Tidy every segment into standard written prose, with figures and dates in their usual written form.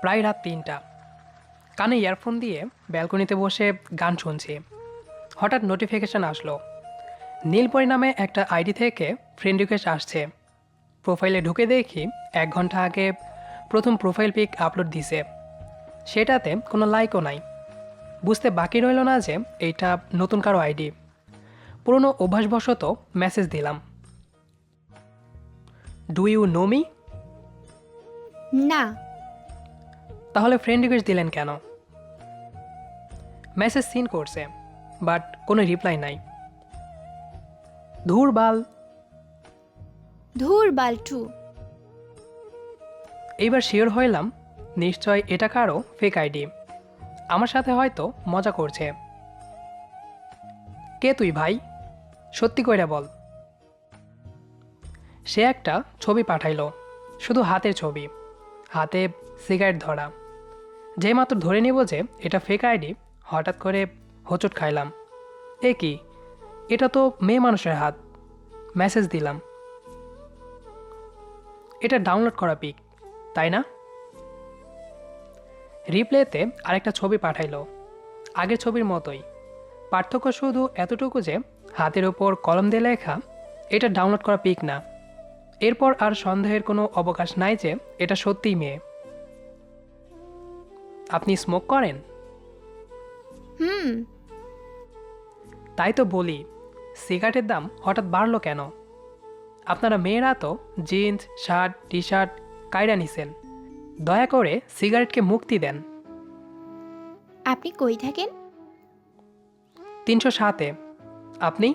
প্রায় রাত ৩টা। কানে ইয়ারফোন দিয়ে ব্যালকনিতে বসে গান শুনছি। হঠাৎ নোটিফিকেশন আসলো, নীলপরি নামে একটা আইডি থেকে ফ্রেন্ড রিকোয়েস্ট আসছে। প্রোফাইলে ঢুকে দেখি ১ ঘন্টা আগে প্রথম প্রোফাইল পিক আপলোড দিছে। সেটাতে কোনো লাইকও নাই। বুঝতে বাকি রইল না যে এইটা নতুন কারো আইডি। পুরনো অভ্যাসবশত মেসেজ দিলাম, ডু ইউ নো মি? না। তাহলে ফ্রেন্ড রিকোয়েস্ট দিলেন কেন? মেসেজ সিন করছে, বাট কোনো রিপ্লাই নাই। ধুর বাল। ধুর বালটু। এইবার শিওর হইলাম নিশ্চয় এটা কারো ফেক আইডি, আমার সাথে হয়তো মজা করছে। কে তুই ভাই, সত্যি কইরা বল। সে একটা ছবি পাঠাইলো, শুধু হাতের ছবি, হাতে সিগারেট ধরা। যে মাত্র ধরে নিব যে এটা ফেক আইডি, হঠাৎ করে হোঁচট খাইলাম। এ কি, এটা তো মেয়ে মানুষের হাত। মেসেজ দিলাম, এটা ডাউনলোড করা পিক, তাই না? রিপ্লেতে আরেকটা ছবি পাঠাইলো, আগের ছবির মতোই। পার্থক্য শুধু এতটুকু যে হাতের ওপর কলম দিয়ে লেখা, এটা ডাউনলোড করা পিক না। এরপর আর সন্দেহের কোনো অবকাশ নাই যে এটা সত্যিই মেয়ে। আপনি স্মোক করেন? হুম। তাই তো বলি, সিগারেটের দাম হঠাৎ বাড়লো কেন? আপনারা মেয়েরা তো jeans, shirt, T shirt Kiara নিছেন। দয়া করে সিগারেটকে মুক্তি দেন। আপনি কই থাকেন? ৩০৭-এ। আপনি?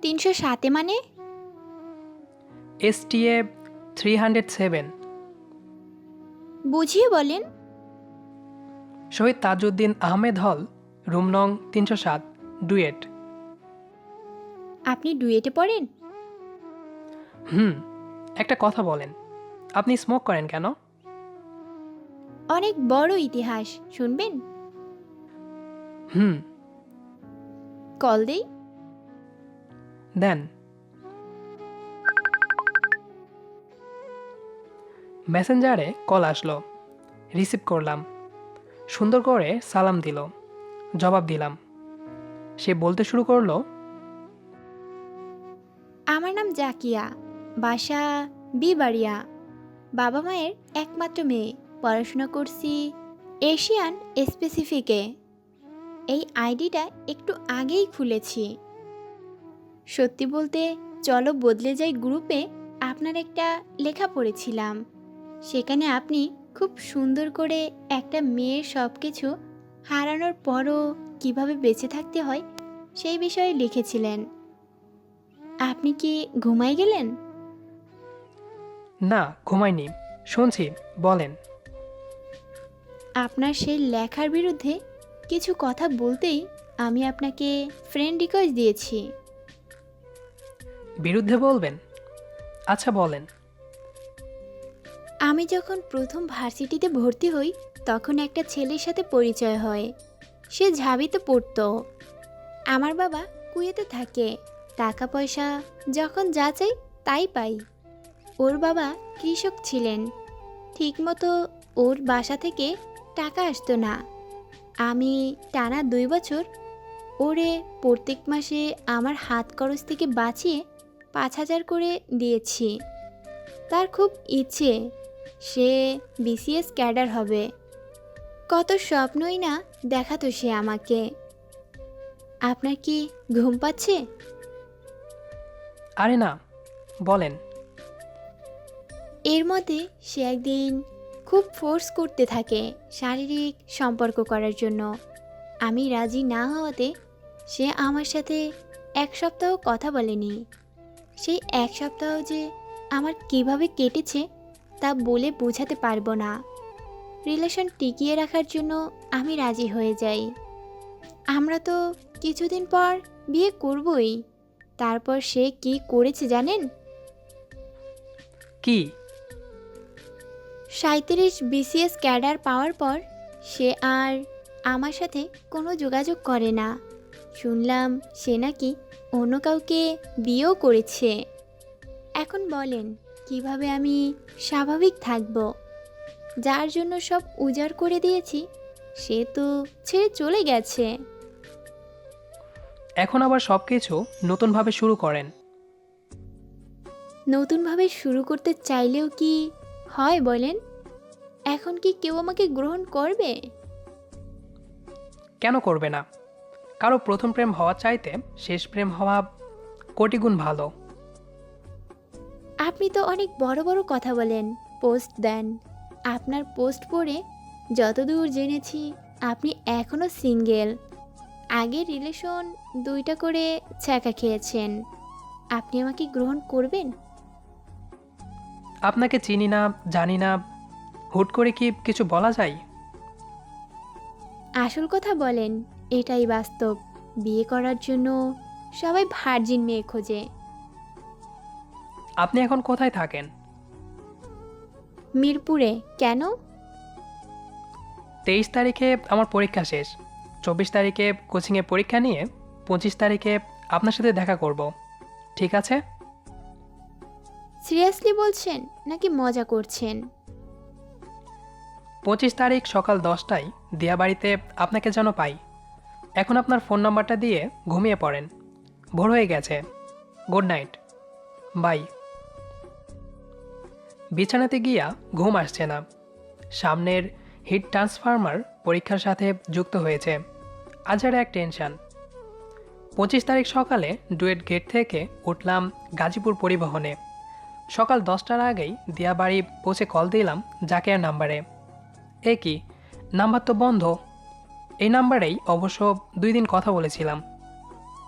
৩০৭-এ মানে? STA 307। বুঝিয়ে বলেন। শহীদ তাজউদ্দিন আহমেদ হল, রুম নং ৩০৭, ডুয়েট। আপনি ডুয়েটে পড়েন? হুম। একটা কথা বলেন, আপনি স্মোক করেন কেন? অনেক বড় ইতিহাস, শুনবেন? হুম। কল দেই? দেন। মেসেঞ্জারে কল আসলো, রিসিভ করলাম। সুন্দর করে সালাম দিল, জবাব দিলাম। সে বলতে শুরু করলো, আমার নাম জাকিয়া, বাসা বিবাড়িয়া, বাবা মায়ের একমাত্র মেয়ে, পড়াশোনা করছি এশিয়ান স্পেসিফিকে। এই আইডিটা একটু আগেই খুলেছি। সত্যি বলতে চলো বদলে যাই গ্রুপে আপনার একটা লেখা পড়েছিলাম। সেখানে আপনি খুব সুন্দর করে একটা মেয়ের সব কিছু হারানোর পরও কিভাবে বেঁচে থাকতে হয় সেই বিষয়ে লিখেছিলেন। আপনি কি ঘুমাই গেলেন? না ঘুমাইনি, শুনছি, বলেন। আপনার সেই লেখার বিরুদ্ধে কিছু কথা বলতেই আমি আপনাকে ফ্রেন্ড রিকোয়েস্ট দিয়েছি। বিরুদ্ধে বলবেন? আচ্ছা বলেন। আমি যখন প্রথম ভার্সিটিতে ভর্তি হই তখন একটা ছেলের সাথে পরিচয় হয়। সে ঝাবিতে পড়তো। আমার বাবা কুয়েতে থাকে। টাকা পয়সা যখন যা চাই তাই পাই। ওর বাবা কৃষক ছিলেন। ঠিকমতো ওর বাসা থেকে টাকা আসতো না। আমি টানা 2 বছর ওরে প্রত্যেক মাসে আমার হাত খরচ থেকে বাঁচিয়ে 5,000 করে দিয়েছি। তার খুব ইচ্ছে সে বিসিএস ক্যাডার হবে। কত স্বপ্নই না দেখাতো সে আমাকে। আপনার কি ঘুম পাচ্ছে? আরে না, বলেন। এর মধ্যে সে একদিন খুব ফোর্স করতে থাকে শারীরিক সম্পর্ক করার জন্য। আমি রাজি না হওয়াতে সে আমার সাথে 1 সপ্তাহ কথা বলেনি। সেই 1 সপ্তাহ যে আমার কিভাবে কেটেছে তা বলে বোঝাতে পারবো না। রিলেশন টিকিয়ে রাখার জন্য আমি রাজি হয়ে যাই। আমরা তো কিছুদিন পর বিয়ে করবই। তারপর সে কি করেছে জানেন? কি? 37 বিসিএস ক্যাডার পাওয়ার পর সে আর আমার সাথে কোনো যোগাযোগ করে না। শুনলাম সে নাকি অন্য কাউকে বিয়েও করেছে। এখন বলেন কিভাবে আমি স্বাভাবিক থাকব? যার জন্য সব উজাড় করে দিয়েছি সে তো ছেড়ে চলে গেছে। এখন আবার সব কিছু নতুনভাবে শুরু করেন। নতুনভাবে শুরু করতে চাইলেও কি হয় বলেন? এখন কি কেউ আমাকে গ্রহণ করবে? কেন করবে না? কারো প্রথম প্রেম হওয়া চাইতে শেষ প্রেম হওয়া কোটি গুণ ভালো। আপনি তো অনেক বড় বড় কথা বলেন, পোস্ট দেন। আপনার পোস্ট পড়ে যতদূর জেনেছি আপনি এখনও সিঙ্গেল। আগের রিলেশন 2টা করে ছ্যাঁকা খেয়েছেন। আপনি আমাকে গ্রহণ করবেন? আপনাকে চিনি না, জানি না, হুট করে কি কিছু বলা যায়? আসল কথা বলেন, এটাই বাস্তব। বিয়ে করার জন্য সবাই ভার্জিন মেয়ে খোঁজে। আপনি এখন কোথায় থাকেন? মিরপুরে। কেন? 23 তারিখে আমার পরীক্ষা শেষ। 24 তারিখে কোচিংয়ে পরীক্ষা নিয়ে 25 তারিখে আপনার সাথে দেখা করব। ঠিক আছে? সিরিয়াসলি বলছেন নাকি মজা করছেন? 25 তারিখ সকাল 10টায় দিয়াবাড়িতে আপনাকে যেন পাই। এখন আপনার ফোন নাম্বারটা দিয়ে ঘুমিয়ে পড়েন। ভোর হয়ে গেছে। Good night. বাই। বিছানাতে গিয়া ঘুম আসছে না। সামনের হিট ট্রান্সফরমার পরীক্ষার সাথে যুক্ত হয়েছে। আজ আর এক টেনশন। 25 তারিখ সকালে ডুয়েট গেট থেকে উঠলাম গাজীপুর পরিবহনে। সকাল 10টার আগেই দিয়াবাড়ি পৌঁছে কল দিলাম জাকের নাম্বারে। এ কি, নাম্বার তো বন্ধ। এই নাম্বারেই অবশ্য 2 দিন কথা বলেছিলাম।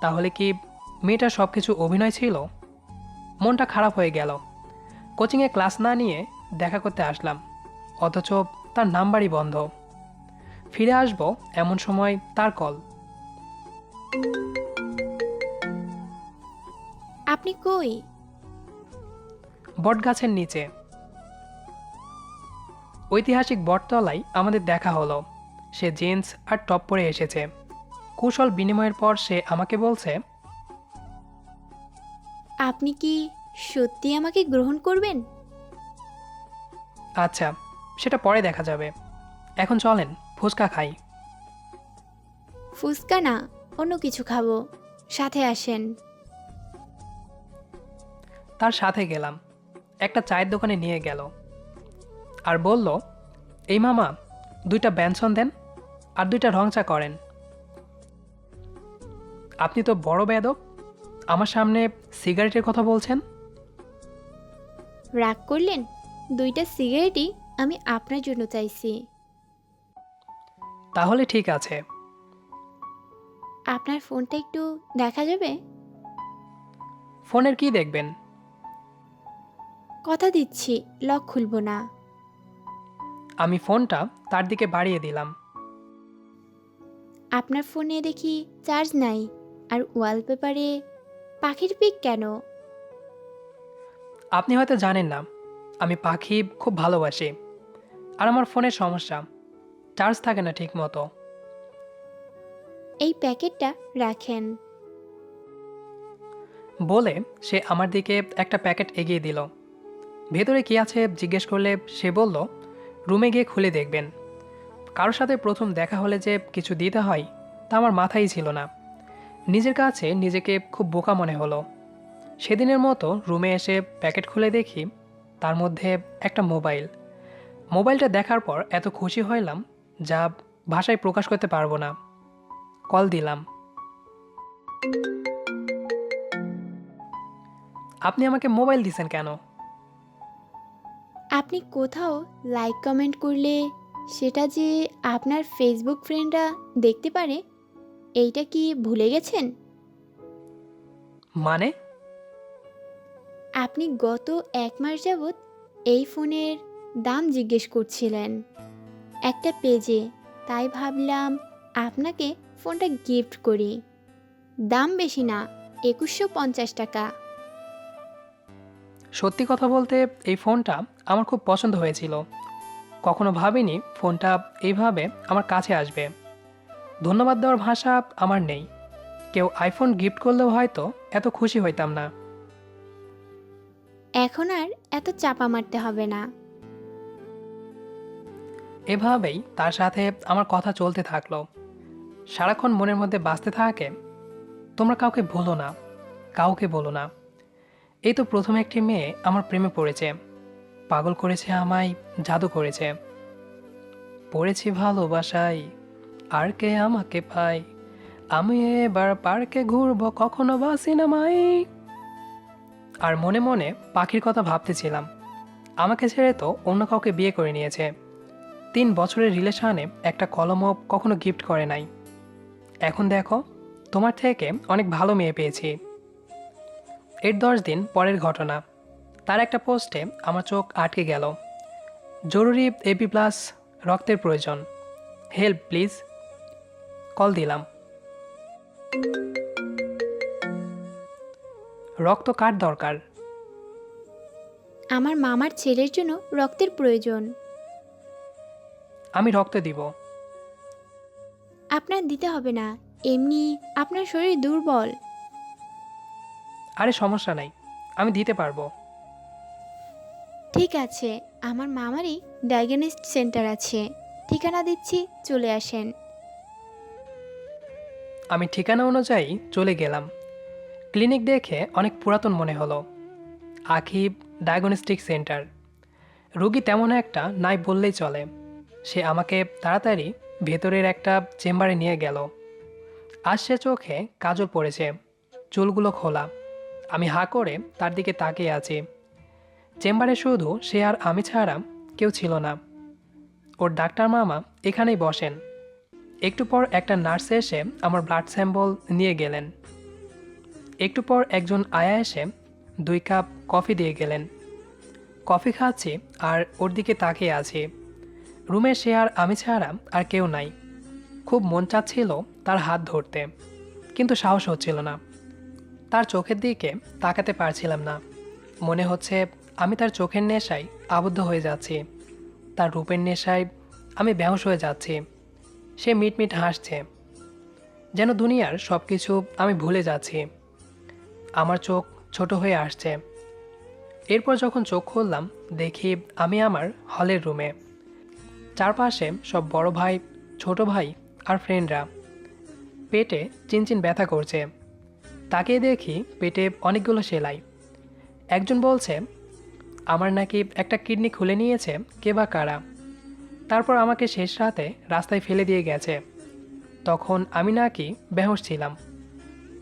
তাহলে কি মেয়েটার সব কিছু অভিনয় ছিল? মনটা খারাপ হয়ে গেল। কোচিংয়ে ক্লাস না নিয়ে দেখা করতে আসলাম, অথচ তার নাম্বারই বন্ধ। ফিরে আসবো এমন সময় তার কল। আপনি কই? বটগাছের নিচে। ঐতিহাসিক বটতলায় আমাদের দেখা হলো। সে জিন্স আর টপ পরে এসেছে। কুশল বিনিময়ের পর সে আমাকে বলছে, আপনি কি সত্যি আমাকে গ্রহণ করবেন? আচ্ছা, সেটা পরে দেখা যাবে। এখন চলেন ফুচকা খাই। ফুচকা না, অন্য কিছু খাবো। সাথে আসেন। তার সাথে গেলাম। একটা চায়ের দোকানে নিয়ে গেল আর বলল, এই মামা, 2টা ব্যঞ্জন দেন আর 2টা রং চা করেন। আপনি তো বড় বেয়াদব, আমার সামনে সিগারেটের কথা বলছেন। রাগ করলেন? 2টা সিগারেটই আমি আপনার জন্য চাইছি। তাহলে ঠিক আছে। আপনার ফোনটা একটু দেখা যাবে? ফোনের কি দেখবেন? কথা দিচ্ছি লক খুলবো না। আমি ফোনটা তার দিকে বাড়িয়ে দিলাম। আপনার ফোনে দেখি চার্জ নাই, আর ওয়ালপেপারে পাখির পিক কেন? আপনি হয়তো জানেন না, আমি পাখি খুব ভালোবাসি। আর আমার ফোনের সমস্যা, চার্জ থাকে না ঠিক মতো। এই প্যাকেটটা রাখেন। বলে সে আমার দিকে একটা প্যাকেট এগিয়ে দিল। ভেতরে কি আছে জিজ্ঞেস করলে সে বলল, রুমে গিয়ে খুলে দেখবেন। কারোর সাথে প্রথম দেখা হলে যে কিছু দিতে হয় তা আমার মাথায় ছিল না। নিজের কাছে নিজেকে খুব বোকা মনে হলো। সেদিনের মতো রুমে এসে প্যাকেট খুলে দেখি তার মধ্যে একটা মোবাইল। মোবাইলটা দেখার পর এত খুশি হইলাম যা ভাষায় প্রকাশ করতে পারবো না। কল দিলাম। আপনি আমাকে মোবাইল দিছেন কেন? আপনি কোথাও লাইক কমেন্ট করলে সেটা যে আপনার ফেসবুক ফ্রেন্ডরা দেখতে পারে, এইটা কি ভুলে গেছেন? মানে? আপনি গত 1 মাস যাবৎ এই ফোনের দাম জিজ্ঞেস করছিলেন একটা পেজে, তাই ভাবলাম আপনাকে ফোনটা গিফট করি। দাম বেশি না, 2150 টাকা। সত্যি কথা বলতে এই ফোনটা আমার খুব পছন্দ হয়েছিল। কখনো ভাবিনি ফোনটা এইভাবে আমার কাছে আসবে। ধন্যবাদ দেওয়ার ভাষা আমার নেই। কেউ আইফোন গিফট করলেও হয়তো এত খুশি হইতাম না। এখন আর এত চাপা মারতে হবে না। এভাবেই তার সাথে আমার কথা চলতে থাকলো। সারাক্ষণ মনের মধ্যে বাজতে থাকে, তোমরা কাউকে ভুলো না, কাউকে বলো না। এই তো প্রথম একটি মেয়ে আমার প্রেমে পড়েছে, পাগল করেছে আমায়, জাদু করেছে। পড়েছি ভালোবাসায়, আর কে আমাকে পায়, আমি এবার পার্কে ঘুরবো, কখনো বা সিনেমায়। আর মনে মনে পাখির কথা ভাবতেছিলাম, আমাকে ছেড়ে তো অন্য কাউকে বিয়ে করে নিয়েছে। 3 বছরের রিলেশনে একটা কলমও কখনো গিফট করে নাই। এখন দেখো, তোমার থেকে অনেক ভালো মেয়ে পেয়েছি। এর 10 দিন পরের ঘটনা। তার একটা পোস্টে আমার চোখ আটকে গেল। জরুরি এবি প্লাস রক্তের প্রয়োজন, হেল্প প্লিজ। কল দিলাম। রক্ত কার দরকার? আমার মামার ছেলের জন্য রক্তের প্রয়োজন। আমি রক্ত দিব। আপনার দিতে হবে না, এমনি আপনার শরীর দুর্বল। আরে সমস্যা নাই, আমি দিতে পারবো। ঠিক আছে, আমার মামারই ডায়াগনস্ট সেন্টার আছে, ঠিকানা দিচ্ছি, চলে আসেন। আমি ঠিকানা অনুযায়ী চলে গেলাম। ক্লিনিক দেখে অনেক পুরাতন মনে হলো। আখিব ডায়াগনস্টিক সেন্টার। রোগী তেমন একটা নাই বললেই চলে। সে আমাকে তাড়াতাড়ি ভেতরের একটা চেম্বারে নিয়ে গেল। আজ সে চোখে কাজল পড়েছে, চুলগুলো খোলা। আমি হাঁ করে তার দিকে তাকিয়ে আছি। চেম্বারে শুধু সে আর আমি ছাড়া কেউ ছিল না। ওর ডাক্তার মামা এখানেই বসেন। একটু পর একটা নার্স এসে আমার ব্লাড স্যাম্পল নিয়ে গেলেন। একটু পর একজন আয়া এসে 2 কাপ কফি দিয়ে গেলেন। কফি খাচ্ছি আর ওর দিকে তাকিয়ে আছি। রুমে সে আর আমি ছাড়া আর কেউ নাই। খুব মন চাচ্ছিল তার হাত ধরতে, কিন্তু সাহস হচ্ছিল না। তার চোখের দিকে তাকাতে পারছিলাম না। মনে হচ্ছে আমি তার চোখের নেশায় আবদ্ধ হয়ে যাচ্ছি, তার রূপের নেশায় আমি বেহুঁশ হয়ে যাচ্ছি। সে মিটমিট হাসছে, যেন দুনিয়ার সব কিছু আমি ভুলে যাচ্ছি। আমার চোখ ছোট হয়ে আসছে। এরপর যখন চোখ খুললাম, দেখি আমি আমার হলের রুমে। চারপাশে সব বড় ভাই, ছোট ভাই আর ফ্রেন্ডরা। পেটে চিনচিন ব্যথা করছে। তাকিয়ে দেখি পেটে অনেকগুলো সেলাই। একজন বলছে আমার নাকি একটা কিডনি খুলে নিয়েছে কে বা কারা। তারপর আমাকে শেষ রাতে রাস্তায় ফেলে দিয়ে গেছে। তখন আমি নাকি বেহুঁশ ছিলাম।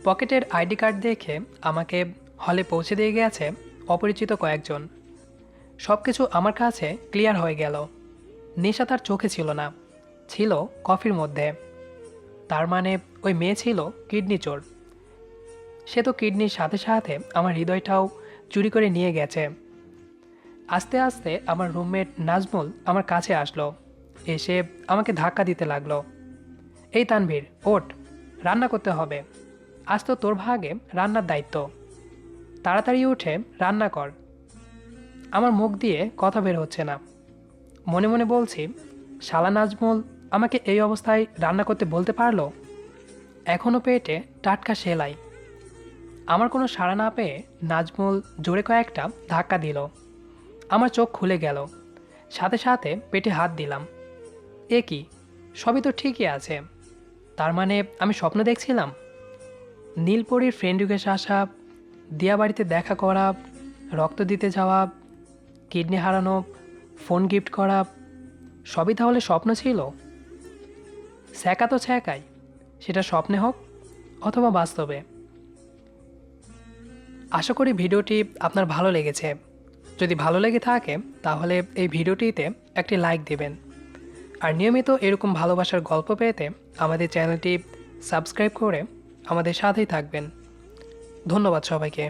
পকেটের আইডি কার্ড দেখে আমাকে হলে পৌঁছে দিয়ে গেছে অপরিচিত কয়েকজন। সব কিছু আমার কাছে ক্লিয়ার হয়ে গেল। নেশা তার চোখে ছিল না, ছিল কফির মধ্যে। তার মানে ওই মেয়ে ছিল কিডনি চোর। সে তো কিডনির সাথে সাথে আমার হৃদয়টাও চুরি করে নিয়ে গেছে। আস্তে আস্তে আমার রুমমেট নাজমুল আমার কাছে আসলো। এসে আমাকে ধাক্কা দিতে লাগলো। এই তানভীর, ওঠ, রান্না করতে হবে। আজ তো তোর ভাগে রান্নার দায়িত্ব। তাড়াতাড়ি উঠে রান্না কর। আমার মুখ দিয়ে কথা বের হচ্ছে না। মনে মনে বলছি, শালা নাজমুল আমাকে এই অবস্থায় রান্না করতে বলতে পারলো? এখনও পেটে টাটকা সেলাই। আমার কোনো সাড়া না পেয়ে নাজমুল জোরে কয়েকটা ধাক্কা দিল। আমার চোখ খুলে গেল। সাথে সাথে পেটে হাত দিলাম। এ কি, সবই তো ঠিকই আছে। তার মানে আমি স্বপ্ন দেখছিলাম? নীলপরীর ফ্রেন্ড রিকোয়েস্ট আসা, দিয়া বাড়িতে দেখা করা, রক্ত দিতে যাওয়া, কিডনি হারানো, ফোন গিফট করা, সবই তাহলে স্বপ্ন ছিল? ছ্যাঁকা তো ছ্যাঁকাই, সেটা স্বপ্নে হোক অথবা বাস্তবে। আশা করি ভিডিওটি আপনার ভালো লেগেছে। যদি ভালো লেগে থাকে তাহলে এই ভিডিওটিতে একটি লাইক দেবেন। আর নিয়মিত এরকম ভালোবাসার গল্প পেতে আমাদের চ্যানেলটি সাবস্ক্রাইব করে আমাদের সাথেই থাকবেন। ধন্যবাদ সবাইকে।